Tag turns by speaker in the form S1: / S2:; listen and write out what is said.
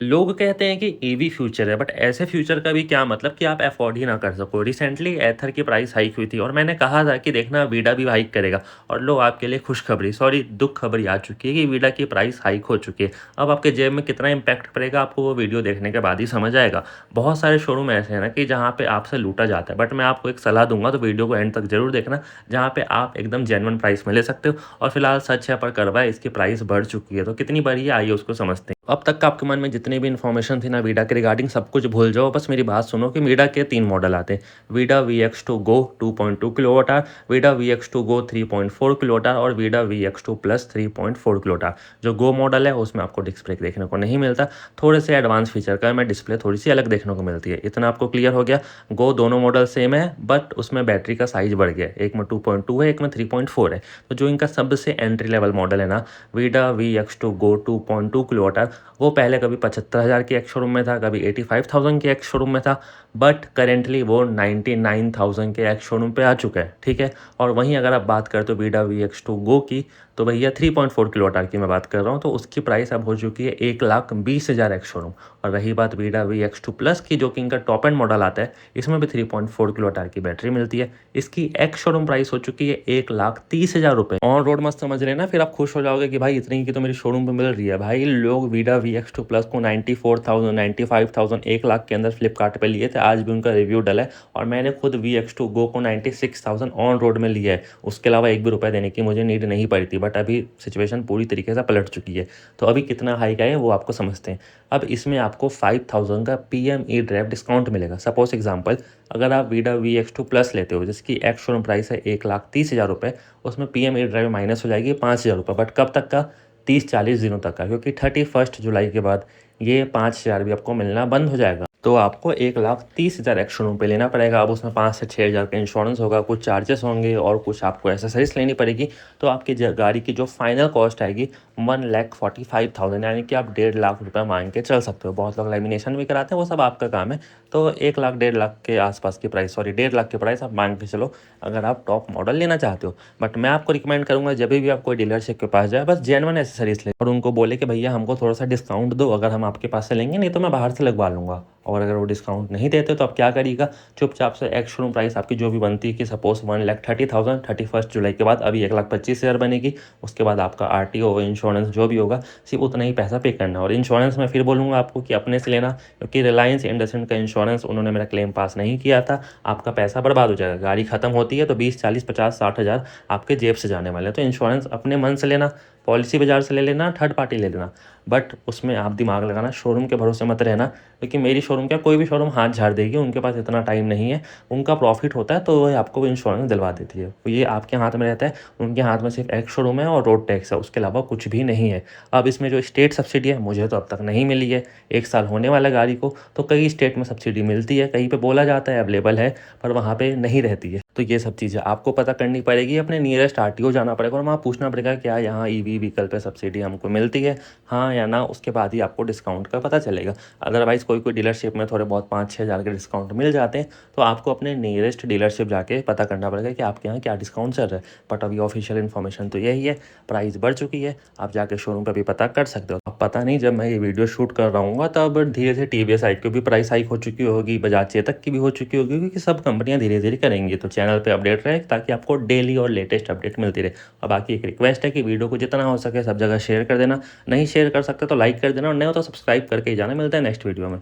S1: लोग कहते हैं कि ईवी फ्यूचर है, बट ऐसे फ्यूचर का भी क्या मतलब कि आप अफोर्ड ही ना कर सको। रिसेंटली एथर की प्राइस हाइक हुई थी और मैंने कहा था कि देखना वीडा भी हाइक करेगा, और लो आपके लिए खुशखबरी सॉरी दुख खबरी आ चुकी है कि वीडा की प्राइस हाइक हो चुकी है। अब आपके जेब में कितना इम्पैक्ट पड़ेगा आपको वो वीडियो देखने के बाद ही समझ आएगा। बहुत सारे शोरूम ऐसे हैं ना कि जहाँ पे आपसे लूटा जाता है, बट मैं आपको एक सलाह दूंगा तो वीडियो को एंड तक जरूर देखना, जहाँ पे आप एकदम जेन्युइन प्राइस में ले सकते हो। और फिलहाल सच है पर करवा है, इसकी प्राइस बढ़ चुकी है, तो कितनी बढ़ी है आइए उसको समझते हैं। अब तक का आपके मन में जितनी भी इन्फॉर्मेशन थी ना वीडा के रिगार्डिंग, सब कुछ भूल जाओ। बस मेरी बात सुनो कि वीडा के 3 मॉडल आते हैं। वीडा VX2 गो 2.2 किलोवाट आवर, वीडा VX2 गो 3.4 किलोवाट आवर और Vida VX2 plus 3.4 kilowatt hour. जो गो मॉडल है उसमें आपको डिस्क ब्रेक देखने को नहीं मिलता, थोड़े से एडवांस फीचर का है, डिस्प्ले थोड़ी सी अलग देखने को मिलती है। इतना आपको क्लियर हो गया। गो दोनों मॉडल सेम है, बट उसमें बैटरी का साइज बढ़ गया है, एक में 2.2 है, एक में 3.4 है। तो जो इनका सबसे एंट्री लेवल मॉडल है ना, वीडा VX2 गो 2.2 किलोवाट आवर, वो पहले कभी 75,000 की एक शोरूम में था, कभी 85,000 के एक शोरूम में था, बट करेंटली वो 99,000 के एक शोरूम पे आ चुका है। ठीक है। और वहीं अगर आप बात करते हो वीडा VX2 गो की, तो भैया 3.4 किलोवाट आवर की मैं बात कर रहा हूँ, तो उसकी प्राइस अब हो चुकी है 1,20,000 एक शोरूम। और रही बात वीडा VX2 प्लस की, जो कि इनका टॉप एंड मॉडल आता है, इसमें भी 3.4 किलोवाट आवर की बैटरी मिलती है। इसकी एक्स शोरूम प्राइस हो चुकी है 1,30,000 रुपये। ऑन रोड मत समझ लेना, फिर आप खुश हो जाओगे कि भाई इतनी की तो मेरी शोरूम पे मिल रही है। भाई लोग वीडा VX2 प्लस को 94,000 95,000 1 लाख के अंदर फ्लिपकार्ट पे लिए थे, आज भी उनका रिव्यू डला है। और मैंने खुद VX2 गो को 96,000 ऑन रोड में लिया है, उसके अलावा एक भी रुपया देने की मुझे नीड नहीं पड़ी थी। बट अभी सिचुएशन पूरी तरीके से पलट चुकी है, तो अभी कितना हाइक आया है वो आपको समझते हैं। अब इसमें आपको 5,000 का PME ड्राइव डिस्काउंट मिलेगा। सपोज एग्जाम्पल, अगर आप वीडा VX2 प्लस लेते हो जिसकी एक्स शोरूम प्राइस है 1,30,000 रुपये, उसमें PME ड्राइव माइनस हो जाएगी 5,000 रुपये। बट कब तक का? 30-40 दिनों तक का, क्योंकि 31 जुलाई के बाद ये 5,000 भी आपको मिलना बंद हो जाएगा। तो आपको 1,30,000 एक शोरूम पे लेना पड़ेगा। अब उसमें 5 से 6,000 का इंश्योरेंस होगा, कुछ चार्जेस होंगे और कुछ आपको एसेसरीज लेनी पड़ेगी। तो आपकी गाड़ी की जो फाइनल कॉस्ट आएगी 1,45,000, यानी कि आप 1.5 लाख रुपये मांग के चल सकते हो। बहुत लोग लेमिनेशन भी कराते हैं, वो सब आपका काम है। तो 1 लाख 1.5 लाख के आसपास की प्राइस, सॉरी 1.5 लाख की प्राइस आप मांग के चलो अगर आप टॉप मॉडल लेना चाहते हो। बट मैं आपको रिकमेंड करूंगा जब भी आप कोई डीलरशिप के पास जाए, बस जेन्युइन एसेसरीज ले और उनको बोले कि भैया हमको थोड़ा सा डिस्काउंट दो, अगर हम आपके पास से लेंगे, नहीं तो मैं बाहर से लगवा लूँगा। और अगर वो डिस्काउंट नहीं देते तो आप क्या करिएगा, चुपचाप से एक्स शोरूम प्राइस आपकी जो भी बनती है कि सपोज 1,30,000, 31 जुलाई के बाद अभी 1,25,000 बनेगी। उसके बाद आपका RTO इंश्योरेंस जो भी होगा, सिर्फ उतना ही पैसा पे करना है। और इंश्योरेंस मैं फिर बोलूँगा आपको कि अपने से लेना, क्योंकि रिलायंस इंडस्ट्रियल का इंश्योरेंस उन्होंने मेरा क्लेम पास नहीं किया था। आपका पैसा बर्बाद हो जाएगा। गाड़ी खत्म होती है तो 20, 40, 50, 60 हज़ार आपके जेब से जाने वाले हैं। तो इंश्योरेंस अपने मन से लेना, पॉलिसी बाजार से ले लेना, थर्ड पार्टी ले लेना, बट उसमें आप दिमाग लगाना, शोरूम के भरोसे मत रहना। क्योंकि मेरी शोरूम क्या, कोई भी शोरूम हाथ झाड़ देगी, उनके पास इतना टाइम नहीं है, उनका प्रॉफिट होता है तो वो आपको इंश्योरेंस दिलवा देती है। तो ये आपके हाथ में रहता है, उनके हाथ में सिर्फ एक शोरूम है और रोड टैक्स है, उसके अलावा कुछ भी नहीं है। अब इसमें जो स्टेट सब्सिडी है मुझे तो अब तक नहीं मिली है, 1 साल होने वाला गाड़ी को। तो कई स्टेट में सब्सिडी मिलती है, कहीं पे बोला जाता है अवेलेबल है, पर वहाँ पे नहीं रहती है। तो ये सब चीज़ें आपको पता करनी पड़ेगी, अपने नियरेस्ट RTO जाना पड़ेगा और वहाँ पूछना पड़ेगा क्या यहाँ EV व्हीकल पे सब्सिडी हमको मिलती है, हाँ या ना। उसके बाद ही आपको डिस्काउंट का पता चलेगा। अदरवाइज़ कोई डीलरशिप में थोड़े बहुत 5-6 हज़ार के डिस्काउंट मिल जाते हैं, तो आपको अपने नियरेस्ट डीलरशिप जाके पता करना पड़ेगा कि आपके यहाँ क्या डिस्काउंट चल रहा है। बट अभी ऑफिशियल इन्फॉर्मेशन तो यही है, प्राइस बढ़ चुकी है, आप जाके शोरूम पर भी पता कर सकते हो। अब पता नहीं जब मैं ये वीडियो शूट कर रहा हूँ तब धीरे से TVS iQube की भी प्राइस हाइक हो चुकी होगी, बजाज चेतक की भी हो चुकी होगी, क्योंकि सब कंपनियां धीरे धीरे करेंगी। तो चैनल पे अपडेट रहे ताकि आपको डेली और लेटेस्ट अपडेट मिलती रहे। और बाकी एक रिक्वेस्ट है कि वीडियो को जितना हो सके सब जगह शेयर कर देना, नहीं शेयर कर सकते तो लाइक कर देना, और नहीं हो तो सब्सक्राइब करके ही जाना। मिलता है नेक्स्ट वीडियो में।